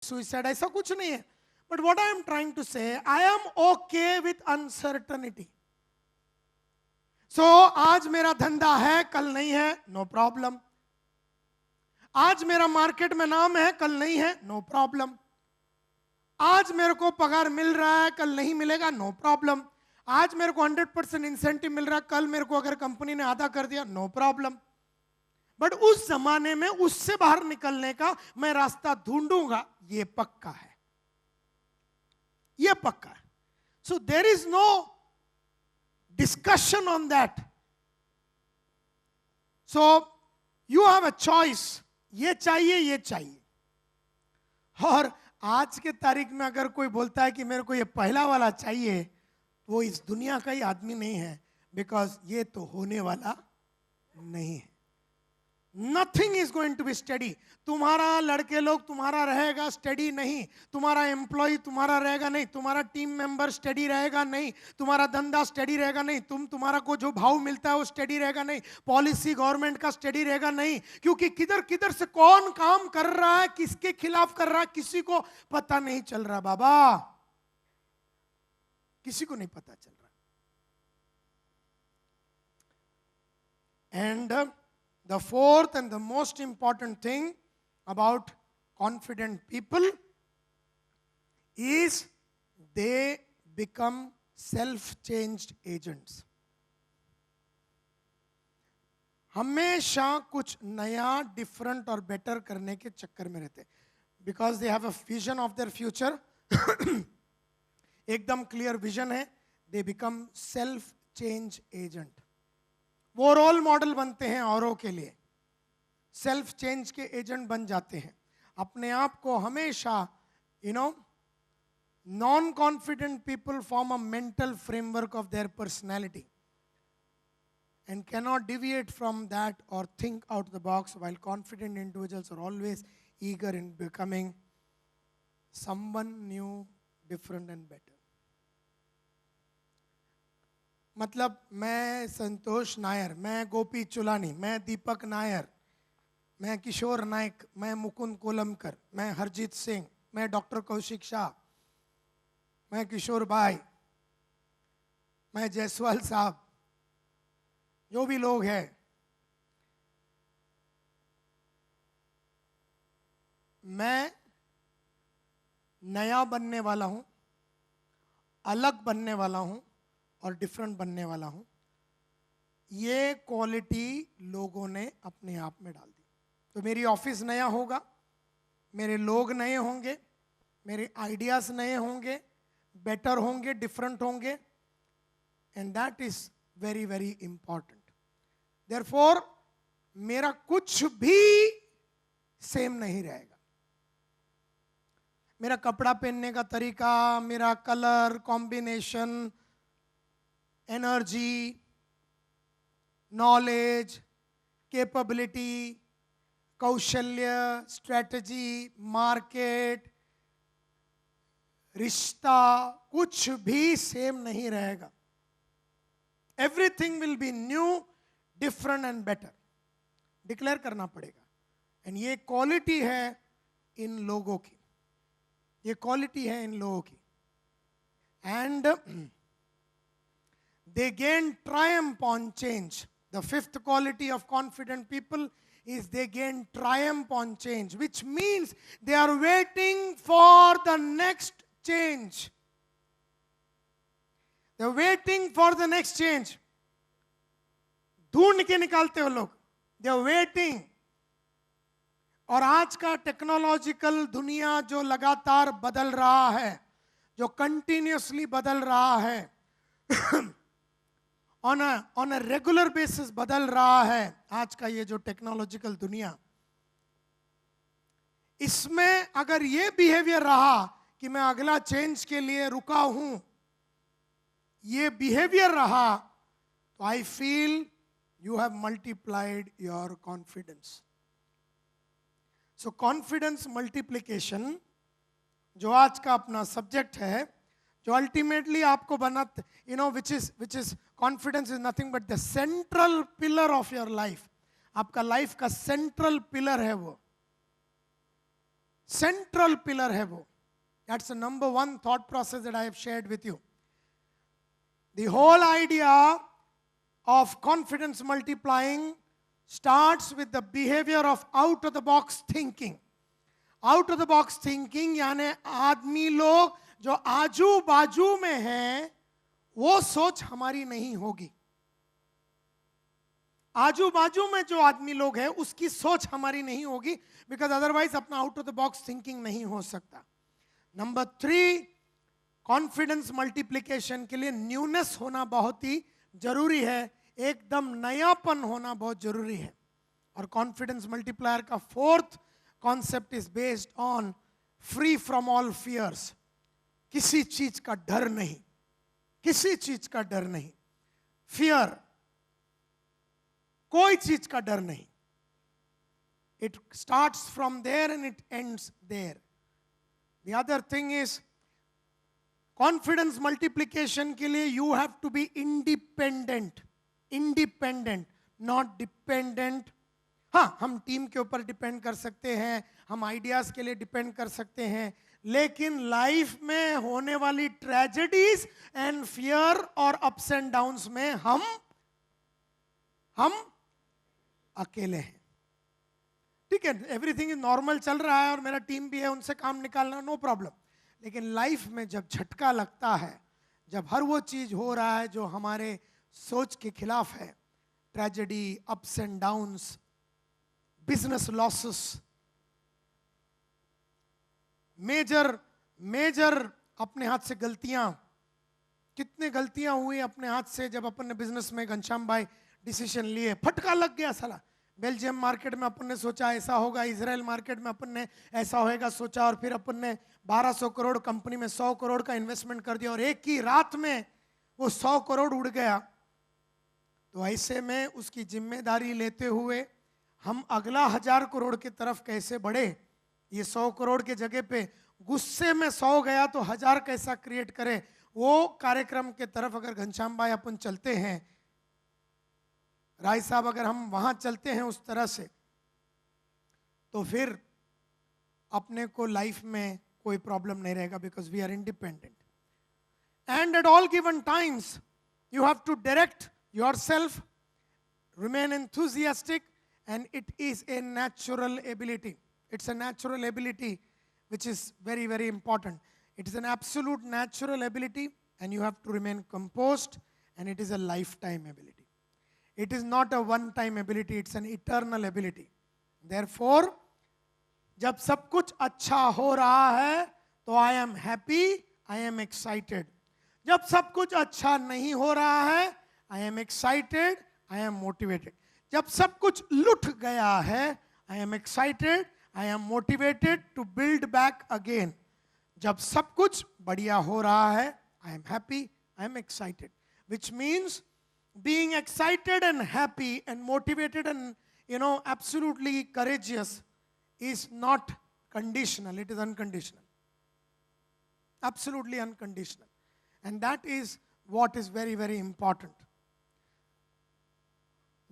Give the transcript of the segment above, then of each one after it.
Suicide, ऐसा कुछ नहीं है. But what I am trying to say, I am okay with uncertainty. So आज मेरा धंधा है, कल नहीं है, नो प्रॉब्लम. आज मेरा मार्केट में नाम है, कल नहीं है, नो प्रॉब्लम. आज मेरे को पगार मिल रहा है, कल नहीं मिलेगा, नो प्रॉब्लम. आज मेरे को 100% इंसेंटिव मिल रहा है, कल मेरे को अगर कंपनी ने आधा कर दिया, नो प्रॉब्लम. बट उस जमाने में उससे बाहर निकलने का मैं रास्ता ढूंढूंगा, ये पक्का है, ये पक्का है. So there is no discussion on that. So you have a choice, ये चाहिए, ये चाहिए. और आज के तारीख में अगर कोई बोलता है कि मेरे को ये पहला वाला चाहिए, वो इस दुनिया का ही आदमी नहीं है, बिकॉज ये तो होने वाला नहीं है. Nothing is going to be study. तुम्हारा लड़के लोग तुम्हारा रहेगा स्टडी नहीं, तुम्हारा एम्प्लॉय तुम्हारा रहेगा नहीं, तुम्हारा टीम मेंबर स्टडी रहेगा नहीं, तुम्हारा धंधा स्टडी रहेगा नहीं, तुम्हारा को जो भाव मिलता है वो स्टडी रहेगा नहीं, पॉलिसी गवर्नमेंट का स्टडी रहेगा नहीं. क्योंकि किधर किधर से कौन काम कर रहा है, किसके खिलाफ कर रहा है, किसी को पता नहीं चल रहा. बाबा, किसी को नहीं पता चल रहा. And the fourth and the most important thing about confident people is they become self-changed agents. हमेशा कुछ नया, डिफरेंट और बेटर करने के चक्कर में रहते, because they have a vision of their future. एकदम क्लियर विजन है. They become self change agent. वो रोल मॉडल बनते हैं औरों के लिए, सेल्फ चेंज के एजेंट बन जाते हैं. अपने आप को हमेशा non confident people form a mental framework of their personality and cannot deviate from that or think out the box, while confident individuals are always eager in becoming someone new, different and better. मतलब मैं संतोष नायर, मैं गोपी चुलानी, मैं दीपक नायर, मैं किशोर नायक, मैं मुकुंद कोलमकर, मैं हरजीत सिंह, मैं doctor Kaushik Shah, मैं किशोर भाई, मैं जायसवाल साहब, जो भी लोग हैं, मैं नया बनने वाला हूं, अलग बनने वाला हूं और डिफरेंट बनने वाला हूं. ये क्वालिटी लोगों ने अपने आप में डाल दी. तो मेरी ऑफिस नया होगा, मेरे लोग नए होंगे, मेरे आइडियाज नए होंगे, बेटर होंगे, डिफरेंट होंगे, and that is very very important. Therefore मेरा कुछ भी सेम नहीं रहेगा. मेरा कपड़ा पहनने का तरीका, मेरा colour combination, energy, knowledge, capability, कौशल्य, स्ट्रेटजी, मार्केट, रिश्ता, कुछ भी सेम नहीं रहेगा. Everything will be new, different and better. Declare करना पड़ेगा. एंड ये क्वालिटी है इन लोगों की, ये क्वालिटी है इन लोगों की. And they gain triumph on change. The fifth quality of confident people is they gain triumph on change, which means they are waiting for the next change. They are waiting for the next change. ढूंढ के निकालते हो लोग. They are waiting. और आज का technological दुनिया जो लगातार बदल रहा है, जो कंटिन्यूसली बदल रहा है, on a regular basis बदल रहा है, आज का ये जो टेक्नोलॉजिकल दुनिया, इसमें अगर ये बिहेवियर रहा कि मैं अगला चेंज के लिए रुका हूं, ये बिहेवियर रहा, तो I feel you have multiplied your confidence. So confidence multiplication जो आज का अपना सब्जेक्ट है, जो अल्टीमेटली आपको बना, which is confidence is nothing but the central pillar of your life. आपका लाइफ का सेंट्रल पिलर है वो. सेंट्रल पिलर है वो. That's number one thought process that I have shared with you. The whole idea of confidence multiplying starts with the behavior of out of the box thinking. Out of the box thinking यानी आदमी लोग जो आजू बाजू में हैं वो सोच हमारी नहीं होगी. आजू बाजू में जो आदमी लोग हैं उसकी सोच हमारी नहीं होगी, बिकॉज अदरवाइज अपना out of the box thinking नहीं हो सकता. नंबर 3, कॉन्फिडेंस मल्टीप्लिकेशन के लिए न्यूनेस होना बहुत ही जरूरी है, एकदम नयापन होना बहुत जरूरी है. और कॉन्फिडेंस मल्टीप्लायर का 4th concept is based on free from all fears. किसी चीज का डर नहीं, किसी चीज का डर नहीं. फियर, कोई चीज का डर नहीं. It starts from there and it ends there. The other thing is confidence multiplication के लिए you have to be independent. Independent, not dependent. हाँ, हम टीम के ऊपर डिपेंड कर सकते हैं, हम आइडियाज के लिए डिपेंड कर सकते हैं, लेकिन लाइफ में होने वाली ट्रेजेडीज एंड फियर और अप्स एंड डाउन्स में हम अकेले हैं. ठीक है, एवरीथिंग इज नॉर्मल चल रहा है और मेरा टीम भी है, उनसे काम निकालना, नो प्रॉब्लम. लेकिन लाइफ में जब झटका लगता है, जब हर वो चीज हो रहा है जो हमारे सोच के खिलाफ है, tragedy, ups and downs, business losses, major अपने हाथ से गलतियां, कितने गलतियां हुई अपने हाथ से जब अपन ने बिजनेस में घनश्याम भाई डिसीजन लिए, फटका लग गया साला. बेल्जियम मार्केट में अपन ने सोचा ऐसा होगा, इजराइल मार्केट में अपन ने ऐसा होएगा सोचा, और फिर अपन ने 1200 करोड़ कंपनी में 100 करोड़ का इन्वेस्टमेंट कर दिया और एक ही रात में वो 100 करोड़ उड़ गया. तो ऐसे में उसकी जिम्मेदारी लेते हुए हम अगला 1000 करोड़ की तरफ कैसे बढ़े, ये 100 करोड़ के जगह पे गुस्से में 100 गया तो 1000 कैसा क्रिएट करे, वो कार्यक्रम के तरफ अगर घनश्याम भाई अपन चलते हैं, राय साहब अगर हम वहां चलते हैं उस तरह से, तो फिर अपने को लाइफ में कोई प्रॉब्लम नहीं रहेगा, because we are independent. And at all given times you have to direct yourself, remain enthusiastic, and it is a natural ability. It's a natural ability which is very, very important. It is an absolute natural ability, and you have to remain composed, and it is a lifetime ability. It is not a one-time ability, it's an eternal ability. Therefore, जब सब कुछ अच्छा हो रहा है तो I am happy, I am excited. जब सब कुछ अच्छा नहीं हो रहा है, I am excited, I am motivated. जब सब कुछ लुट गया है, I am excited, I am motivated to build back again. जब सब कुछ बढ़िया हो रहा है, I am happy, I am excited. Which means being excited and happy and motivated and absolutely courageous is not conditional, it is unconditional. Absolutely unconditional. And that is what is very, very important.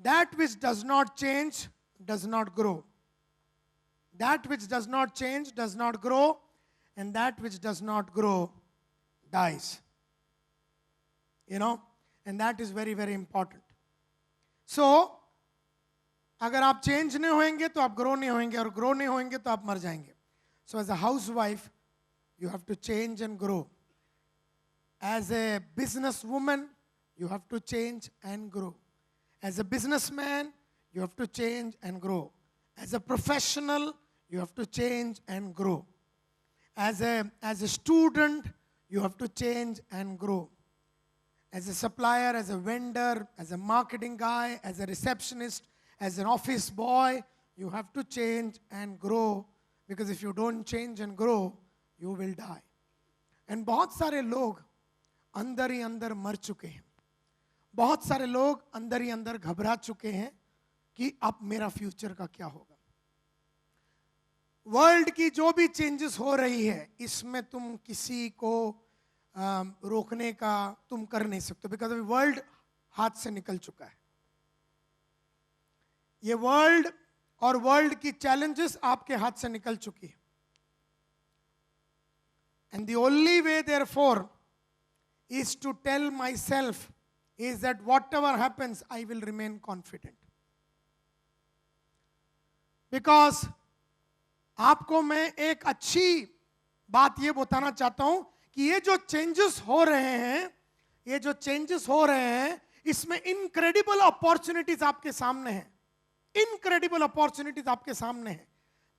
That which does not change does not grow. That which does not change does not grow, and that which does not grow dies. And that is very, very important. So, अगर आप change नहीं होंगे तो आप grow नहीं होंगे, और grow नहीं होंगे तो आप मर जाएंगे. So as a housewife, you have to change and grow. As a businesswoman, you have to change and grow. As a businessman, you have to change and grow. As a professional, you have to change and grow. As a student, you have to change and grow. As a supplier, as a vendor, as a marketing guy, as a receptionist, as an office boy, you have to change and grow, because if you don't change and grow, you will die. And बहुत सारे लोग अंदर ही अंदर मर चुके हैं. बहुत सारे लोग अंदर ही अंदर घबरा चुके हैं कि अब मेरा फ्यूचर का क्या होगा. वर्ल्ड की जो भी चेंजेस हो रही है, इसमें तुम किसी को रोकने का तुम कर नहीं सकते, बिकॉज अभी वर्ल्ड हाथ से निकल चुका है. ये वर्ल्ड और वर्ल्ड की चैलेंजेस आपके हाथ से निकल चुकी है. And the only way, therefore, is to tell myself is that whatever happens, I will remain confident. Because आपको मैं एक अच्छी बात ये बताना चाहता हूं कि ये जो चेंजेस हो रहे हैं, इसमें इनक्रेडिबल अपॉर्चुनिटीज आपके सामने हैं. इनक्रेडिबल अपॉर्चुनिटीज आपके सामने हैं.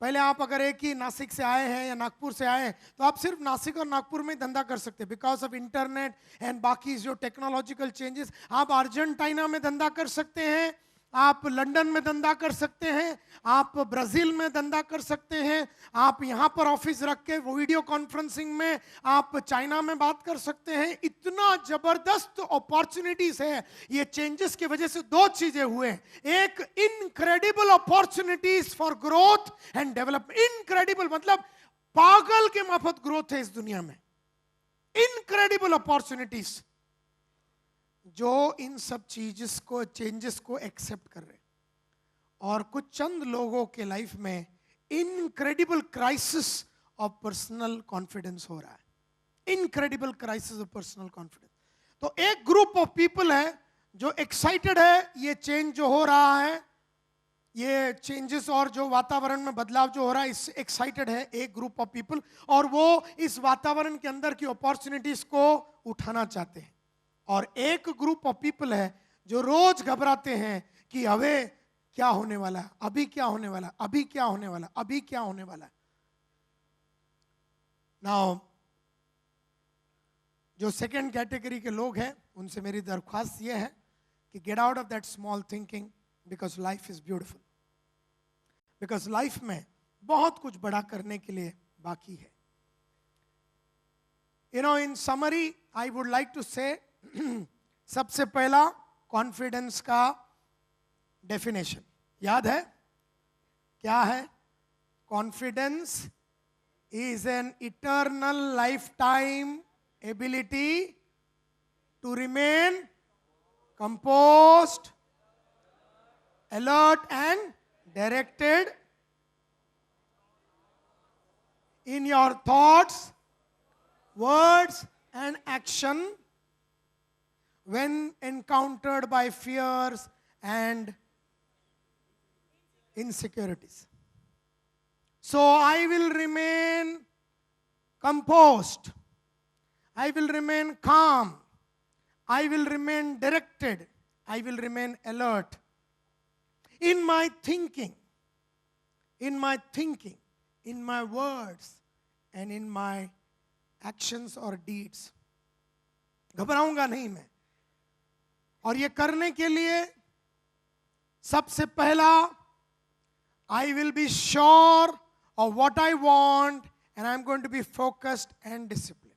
पहले आप अगर एक ही नासिक से आए हैं या नागपुर से आए हैं तो आप सिर्फ नासिक और नागपुर में धंधा कर सकते हैं. बिकॉज ऑफ इंटरनेट एंड बाकी जो टेक्नोलॉजिकल चेंजेस, आप अर्जेंटीना में धंधा कर सकते हैं, आप लंदन में धंधा कर सकते हैं, आप ब्राजील में धंधा कर सकते हैं, आप यहाँ पर ऑफिस रख के वीडियो कॉन्फ्रेंसिंग में आप चाइना में बात कर सकते हैं. इतना जबरदस्त अपॉर्चुनिटीज है. ये चेंजेस की वजह से दो चीजें हुए. एक, incredible opportunities for growth and development. Incredible मतलब पागल के माफत ग्रोथ है इस दुनिया में. इनक्रेडिबल अपॉर्चुनिटीज जो इन सब चीजेस को, चेंजेस को एक्सेप्ट कर रहे हैं. और कुछ चंद लोगों के लाइफ में incredible crisis of personal confidence हो रहा है. Incredible crisis of personal confidence. तो एक ग्रुप ऑफ पीपल है जो एक्साइटेड है. ये चेंज जो हो रहा है, ये चेंजेस और जो वातावरण में बदलाव जो हो रहा है, इससे एक्साइटेड है एक ग्रुप ऑफ पीपल. और वो इस वातावरण के अंदर की अपॉर्चुनिटीज को उठाना चाहते हैं. और एक ग्रुप ऑफ पीपल है जो रोज घबराते हैं कि अबे क्या होने वाला है, अभी क्या होने वाला, अभी क्या होने वाला, अभी क्या होने वाला है. नाउ जो सेकंड कैटेगरी के लोग हैं उनसे मेरी दरख्वास्त ये है कि get out of that small thinking, because life is beautiful. Because life में बहुत कुछ बड़ा करने के लिए बाकी है. You know, in summary I would like to say, सबसे पहला कॉन्फिडेंस का डेफिनेशन याद है क्या है? Confidence is an eternal life time ability to remain composed, alert and directed in your thoughts, words and action when encountered by fears and insecurities. So I will remain composed, I will remain calm, I will remain directed, I will remain alert in my thinking, in my words and in my actions or deeds. घबराऊंगा नहीं मैं. और ये करने के लिए सबसे पहला, I will be sure of what I want and I am going to be focused and disciplined.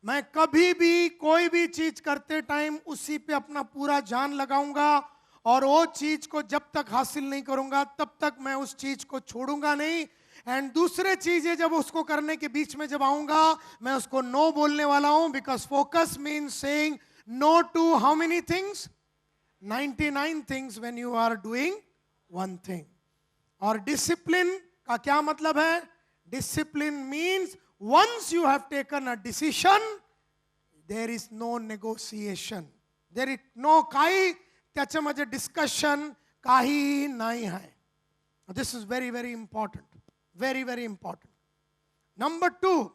मैं कभी भी कोई भी चीज करते टाइम उसी पे अपना पूरा जान लगाऊंगा और वो चीज को जब तक हासिल नहीं करूंगा तब तक मैं उस चीज को छोड़ूंगा नहीं. एंड दूसरे चीजें जब उसको करने के बीच में जब आऊंगा मैं उसको नो बोलने वाला हूं. Because focus means saying no to how many things? 99 things when you are doing one thing. और डिसिप्लिन का क्या मतलब है? Discipline means once you have taken a decision there is no negotiation, there is no काही त्याच्यामध्ये discussion काही नाही आहे. This is very very important, very very important. Number 2,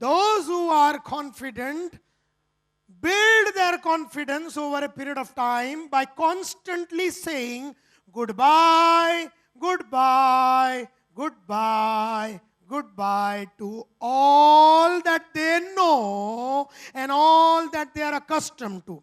those who are confident build their confidence over a period of time by constantly saying goodbye, goodbye, goodbye, goodbye to all that they know and all that they are accustomed to.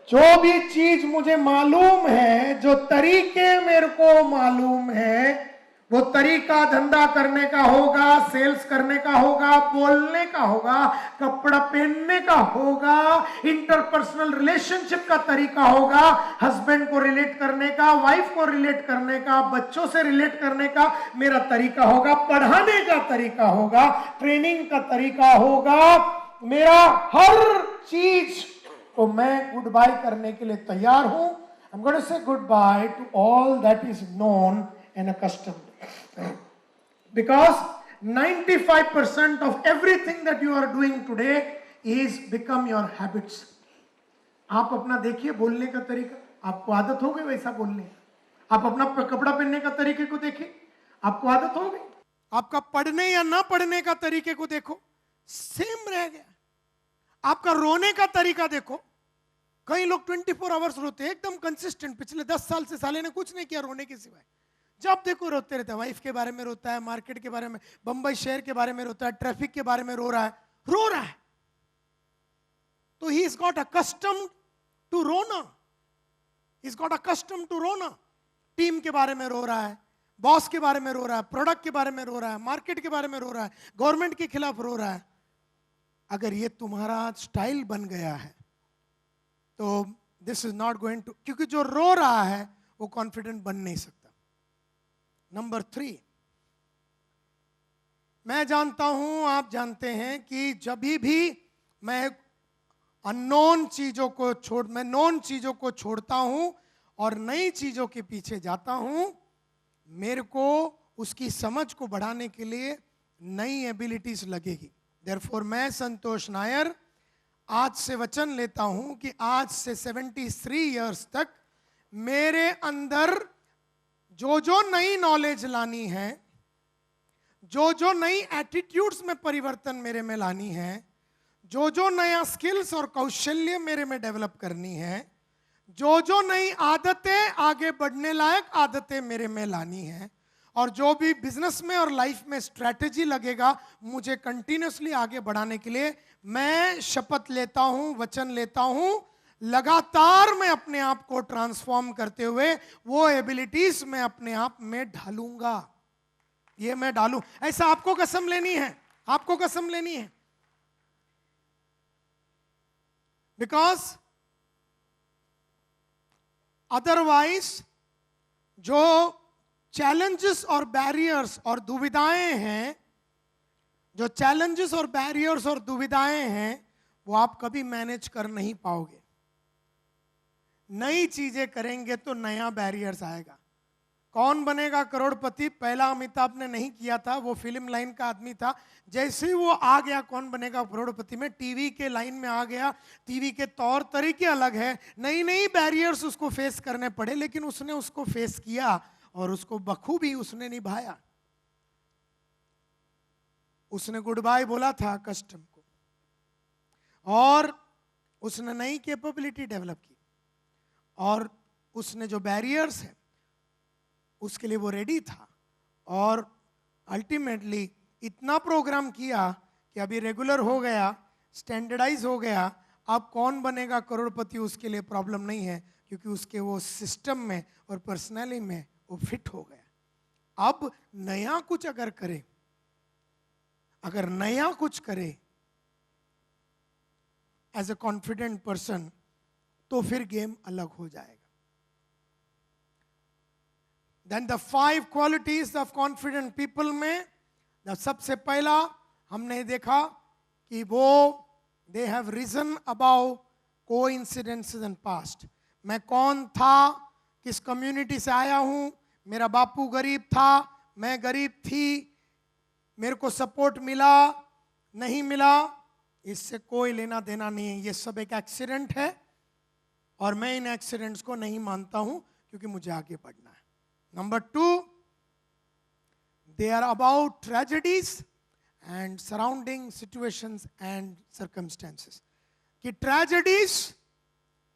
जो भी चीज मुझे मालूम है, जो तरीके मेरे को मालूम है, वो तरीका धंधा करने का होगा, सेल्स करने का होगा, बोलने का होगा, कपड़ा पहनने का होगा, इंटरपर्सनल रिलेशनशिप का तरीका होगा, हस्बैंड को रिलेट करने का, वाइफ को रिलेट करने का, बच्चों से रिलेट करने का मेरा तरीका होगा, पढ़ाने का तरीका होगा, ट्रेनिंग का तरीका होगा. मेरा हर चीज को मैं गुड बाय करने के लिए तैयार हूं. आई एम गोइंग टू से good by two all that is known and accustomed. Because 95% of everything that you are doing today is become your habits. आप अपना देखिए बोलने का तरीका, आपको आदत हो गई वैसा बोलने की। आप अपना कपड़ा पहनने का तरीके को देखिए, आपको आदत हो गई। आपका पढ़ने या ना पढ़ने का तरीके को देखो, सेम रह गया। आपका रोने का तरीका देखो, कई लोग 24 आवर्स रोते हैं, एकदम कंसिस्टेंट। पिछले 10 साल से साले ने कुछ नहीं किया रोने के सिवाय, जब देखो रोते रहते हैं। वाइफ के बारे में रोता है, मार्केट के बारे में, बंबई शहर के बारे में रोता है, ट्रैफिक के बारे में रो रहा है। तो he is got accustomed to रोना, he is got accustomed to रोना। टीम के बारे में रो रहा है, बॉस के बारे में रो रहा है, प्रोडक्ट के बारे में रो रहा है, मार्केट के बारे में रो रहा है, गवर्नमेंट के खिलाफ रो रहा है। अगर ये तुम्हारा स्टाइल बन गया है तो this is not going to, क्योंकि जो रो रहा है वो कॉन्फिडेंट बन नहीं सकता। नंबर 3, मैं जानता हूं, आप जानते हैं कि जब भी मैं अननोन चीजों को मैं नोन चीजों को छोड़ता हूं और नई चीजों के पीछे जाता हूं, मेरे को उसकी समझ को बढ़ाने के लिए नई एबिलिटीज लगेगी। देयरफॉर मैं संतोष नायर आज से वचन लेता हूं कि आज से 73 इयर्स तक मेरे अंदर जो नई नॉलेज लानी है, जो नई एटीट्यूड्स में परिवर्तन मेरे में लानी है, जो नया स्किल्स और कौशल्य मेरे में डेवलप करनी है, जो नई आदतें, आगे बढ़ने लायक आदतें मेरे में लानी है, और जो भी बिजनेस में और लाइफ में स्ट्रैटेजी लगेगा मुझे कंटिन्यूसली आगे बढ़ाने के लिए, मैं शपथ लेता हूं, वचन लेता हूं, लगातार मैं अपने आप को ट्रांसफॉर्म करते हुए वो एबिलिटीज मैं अपने आप में ढालूंगा। ये मैं डालूं, ऐसा आपको कसम लेनी है, आपको कसम लेनी है। बिकॉज अदरवाइज जो चैलेंजेस और बैरियर्स और दुविधाएं हैं, जो चैलेंजेस और बैरियर्स और दुविधाएं हैं, वो आप कभी मैनेज कर नहीं पाओगे। नई चीजें करेंगे तो नया बैरियर्स आएगा। कौन बनेगा करोड़पति, पहला अमिताभ ने नहीं किया था, वो फिल्म लाइन का आदमी था। जैसे ही वो आ गया कौन बनेगा करोड़पति में, टीवी के लाइन में आ गया। टीवी के तौर तरीके अलग है, नई नई बैरियर्स उसको फेस करने पड़े, लेकिन उसने उसको फेस किया और उसको बखूबी उसने निभाया। उसने गुड बाय बोला था कस्टम को, और उसने नई कैपेबिलिटी डेवलप की, और उसने जो बैरियर्स है उसके लिए वो रेडी था, और अल्टीमेटली इतना प्रोग्राम किया कि अभी रेगुलर हो गया, स्टैंडर्डाइज हो गया। अब कौन बनेगा करोड़पति उसके लिए प्रॉब्लम नहीं है, क्योंकि उसके वो सिस्टम में और पर्सनैलिटी में वो फिट हो गया। अब नया कुछ अगर करे, अगर नया कुछ करे एज ए कॉन्फिडेंट पर्सन, तो फिर गेम अलग हो जाएगा। Then the 5 qualities of confident people में सबसे पहला हमने देखा कि वो they have risen above coincidences and past। मैं कौन था, किस कम्युनिटी से आया हूं, मेरा बापू गरीब था, मैं गरीब थी, मेरे को सपोर्ट मिला नहीं मिला, इससे कोई लेना देना नहीं है। ये सब एक एक्सीडेंट है, और मैं इन एक्सीडेंट्स को नहीं मानता हूं, क्योंकि मुझे आगे बढ़ना है। Number 2, they are about tragedies and surrounding situations and circumstances. कि tragedies,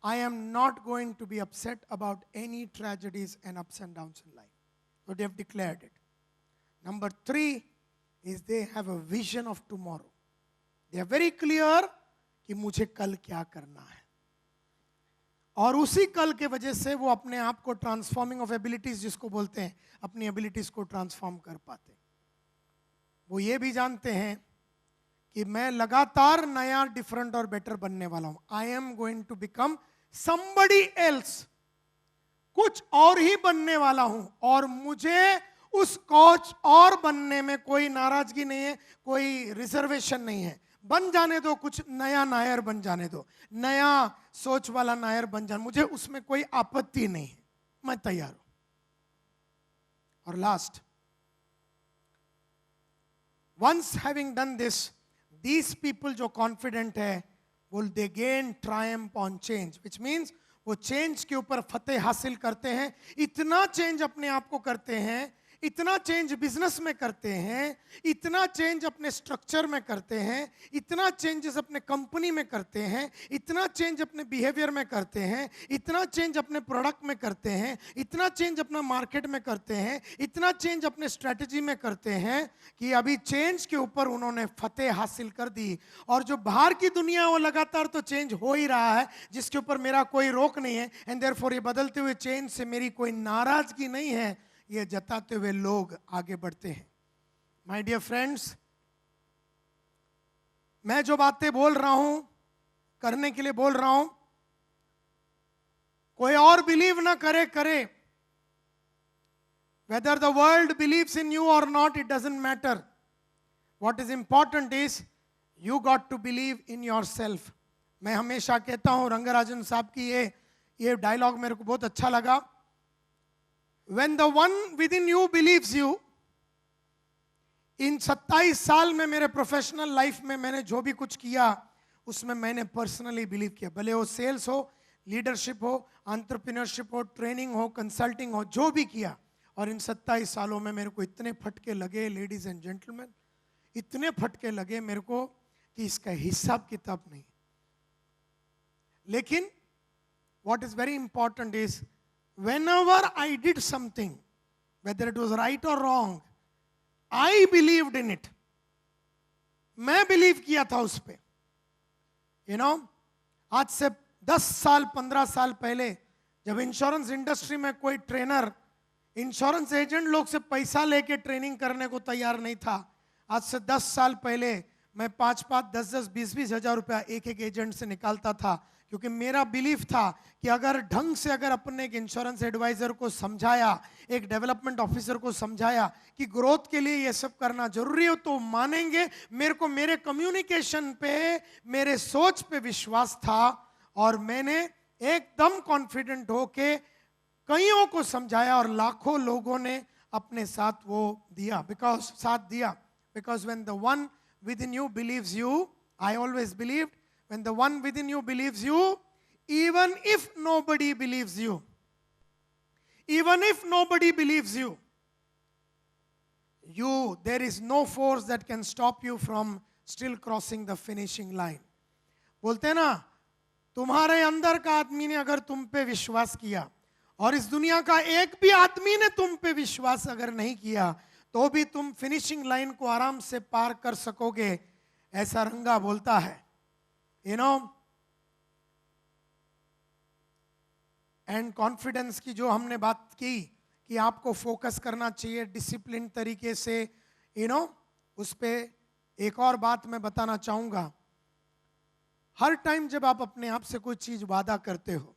I am not going to be upset about any tragedies and ups and downs in life. So they have declared it. Number 3 is they have a vision of tomorrow. They are very clear कि मुझे कल क्या करना है, और उसी कल के वजह से वो अपने आप को ट्रांसफॉर्मिंग ऑफ एबिलिटीज जिसको बोलते हैं, अपनी एबिलिटीज को ट्रांसफॉर्म कर पाते। वो ये भी जानते हैं कि मैं लगातार नया, डिफरेंट और बेटर बनने वाला हूं। I am going to become somebody else, कुछ और ही बनने वाला हूं, और मुझे उस कोच और बनने में कोई नाराजगी नहीं है, कोई रिजर्वेशन नहीं है। बन जाने दो, कुछ नया नायर बन जाने दो, नया सोच वाला नायर बन जाने, मुझे उसमें कोई आपत्ति नहीं है, मैं तैयार हूं। और last, once having done this, these people जो कॉन्फिडेंट है will they gain triumph on change, which means वो चेंज के ऊपर फतेह हासिल करते हैं। इतना चेंज अपने आप को करते हैं, इतना चेंज बिजनेस में करते हैं, इतना चेंज अपने स्ट्रक्चर में करते हैं, इतना चेंजेस अपने कंपनी में करते हैं, इतना चेंज अपने बिहेवियर में करते हैं, इतना चेंज अपने प्रोडक्ट में करते हैं, इतना चेंज अपना मार्केट में करते हैं, इतना चेंज अपने स्ट्रेटजी में करते हैं कि अभी चेंज के ऊपर उन्होंने फतेह हासिल कर दी। और जो बाहर की दुनिया वो लगातार तो चेंज हो ही रहा है, जिसके ऊपर मेरा कोई रोक नहीं है, एंड देयरफॉर ये बदलते हुए चेंज से मेरी कोई नाराजगी नहीं है, ये जताते हुए लोग आगे बढ़ते हैं। माय डियर फ्रेंड्स, मैं जो बातें बोल रहा हूं करने के लिए बोल रहा हूं, कोई और बिलीव ना करे करे, whether the world believes in you or not, it doesn't matter. What is important is you got to believe in yourself. मैं हमेशा कहता हूं, रंगराजन साहब की ये डायलॉग मेरे को बहुत अच्छा लगा, when the one within you believes you. इन 27 साल में मेरे प्रोफेशनल लाइफ में मैंने जो भी कुछ किया उसमें मैंने पर्सनली बिलीव किया, भले वो सेल्स हो, लीडरशिप हो, एंटरप्रेन्योरशिप हो, ट्रेनिंग हो, कंसल्टिंग हो, जो भी किया। और इन 27 सालों में मेरे को इतने फटके लगे, लेडीज एंड जेंटलमैन, इतने फटके लगे मेरे को कि इसका हिसाब किताब नहीं। लेकिन what is very important is whenever I did something, whether it was right or wrong, I believed in it. मैं बिलीव किया था उस पे। आज से 10 साल 15 साल पहले जब इंश्योरेंस इंडस्ट्री में कोई ट्रेनर इंश्योरेंस एजेंट लोग से पैसा लेके ट्रेनिंग करने को तैयार नहीं था, आज से 10 साल पहले मैं 5-5, 10-10, 20-20 हजार रुपया एक एजेंट से निकालता था, क्योंकि मेरा बिलीफ था कि अगर ढंग से अगर अपने एक इंश्योरेंस एडवाइजर को समझाया, एक डेवलपमेंट ऑफिसर को समझाया कि ग्रोथ के लिए ये सब करना जरूरी हो तो मानेंगे। मेरे को मेरे कम्युनिकेशन पे, मेरे सोच पे विश्वास था और मैंने एकदम कॉन्फिडेंट होके कईयों को समझाया और लाखों लोगों ने अपने साथ वो दिया, because when the one within you believes you, I always believed, when the one within you believes you, even if nobody believes you, even if nobody believes you, there is no force that can stop you from still crossing the finishing line. बोलते हैं ना, तुम्हारे अंदर का आदमी ने अगर तुम पे विश्वास किया और इस दुनिया का एक भी आदमी ने तुम पे विश्वास अगर नहीं किया तो भी तुम फिनिशिंग लाइन को आराम से पार कर सकोगे, ऐसा रंगा बोलता है। एंड कॉन्फिडेंस की जो हमने बात की कि आपको फोकस करना चाहिए डिसिप्लिन तरीके से, उस पे एक और बात मैं बताना चाहूंगा। हर टाइम जब आप अपने आप से कोई चीज वादा करते हो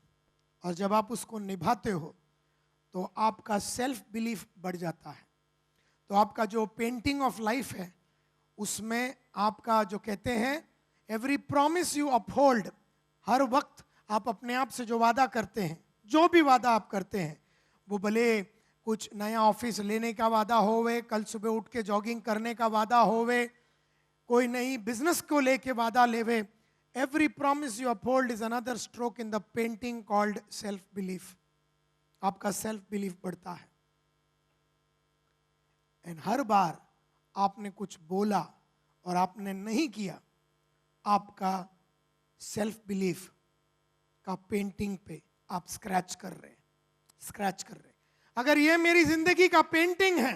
और जब आप उसको निभाते हो तो आपका सेल्फ बिलीफ बढ़ जाता है। तो आपका जो पेंटिंग ऑफ लाइफ है उसमें आपका जो कहते हैं एवरी प्रॉमिस यू अपहोल्ड, हर वक्त आप अपने आप से जो वादा करते हैं, जो भी वादा आप करते हैं, वो भले कुछ नया ऑफिस लेने का वादा होवे, कल सुबह उठ के जॉगिंग करने का वादा होवे, कोई नई बिजनेस को लेके वादा लेवे, every promise you uphold is another stroke in the painting called self belief. आपका सेल्फ बिलीफ बढ़ता है। एंड हर बार आपने कुछ बोला और आपने नहीं किया, आपका सेल्फ बिलीफ का पेंटिंग पे आप स्क्रैच कर रहे हैं। अगर ये मेरी जिंदगी का पेंटिंग है